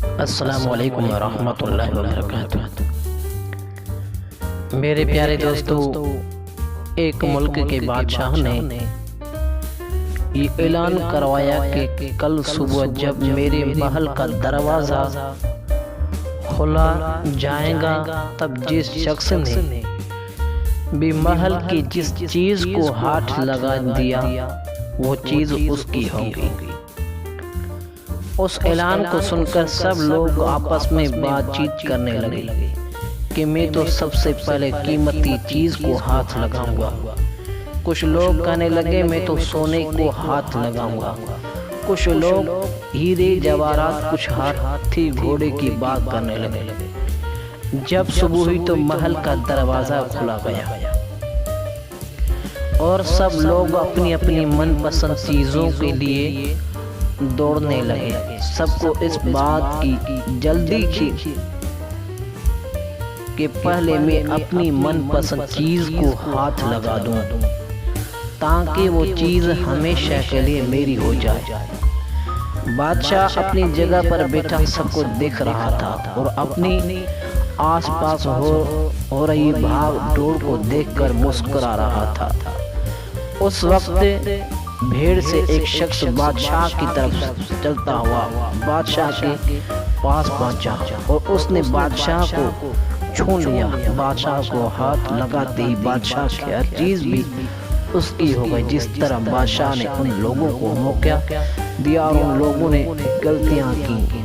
السلام علیکم ورحمۃ اللہ وبرکاتہ۔ میرے پیارے دوستو، ایک ملک کے بادشاہ نے یہ اعلان کروایا کہ کل صبح جب میرے محل کا دروازہ کھلا جائے گا، تب جس شخص نے بھی محل کی جس چیز کو ہاتھ لگا دیا وہ چیز اس کی ہوگی۔ اس اعلان کو سن کر سب لوگ آپس میں بات چیت کرنے لگے کہ میں تو سب سے پہلے قیمتی چیز کو ہاتھ لگاؤں گا۔ کچھ لوگ کہنے لگے میں تو سونے کو ہاتھ لگاؤں گا، کچھ لوگ ہیرے جواہرات، کچھ ہاتھی گھوڑے کی بات کرنے لگے۔ جب صبح ہوئی تو محل کا دروازہ کھلا گیا اور سب لوگ اپنی اپنی من پسند چیزوں کے لیے دوڑنے لگے۔ سب کو اس بات کی جلدی تھی کہ پہلے میں اپنی من پسند چیز کو ہاتھ لگا دوں تاکہ وہ چیز ہمیشہ کے لیے میری ہو جائے۔ بادشاہ اپنی جگہ پر بیٹھا سب کو دیکھ رہا تھا اور اپنی آس پاس ہو رہی بھاگ دوڑ کو دیکھ کر مسکرا رہا تھا۔ اس وقت بھیڑ سے ایک شخص بادشاہ کی طرف چلتا ہوا بادشاہ کے پاس پہنچا اور اس نے بادشاہ کو چھو لیا۔ بادشاہ کو ہاتھ لگاتے ہی بادشاہ کی ہر چیز بھی اس کی ہو گئی۔ جس طرح بادشاہ نے ان لوگوں کو موقع دیا اور ان لوگوں نے غلطیاں کی،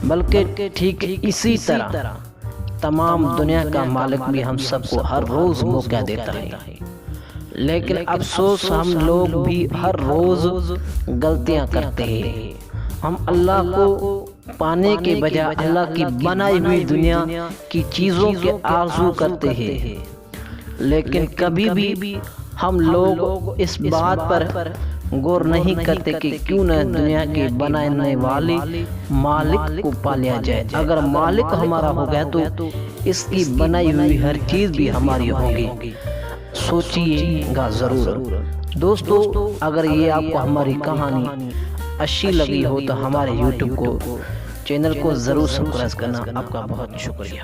بلکہ ٹھیک اسی طرح تمام دنیا کا مالک بھی ہم سب کو ہر روز موقع دیتا ہے، لیکن افسوس ہم لوگ بھی ہر روز غلطیاں کرتے ہیں۔ ہم اللہ کو پانے کے بجائے اللہ کی بنائی ہوئی دنیا کی چیزوں کے آرزو کرتے ہیں، لیکن کبھی بھی ہم لوگ اس بات پر غور نہیں کرتے کہ کیوں نہ دنیا کے بنانے والے مالک کو پا لیا جائے۔ اگر مالک ہمارا ہو گیا تو اس کی بنائی ہوئی ہر چیز بھی ہماری ہوگی۔ سوچیے گا ضرور۔ دوستو، اگر یہ آپ کو ہماری کہانی اچھی لگی ہو تو ہمارے یوٹیوب چینل کو ضرور سبسکرائب کرنا۔ آپ کا بہت شکریہ۔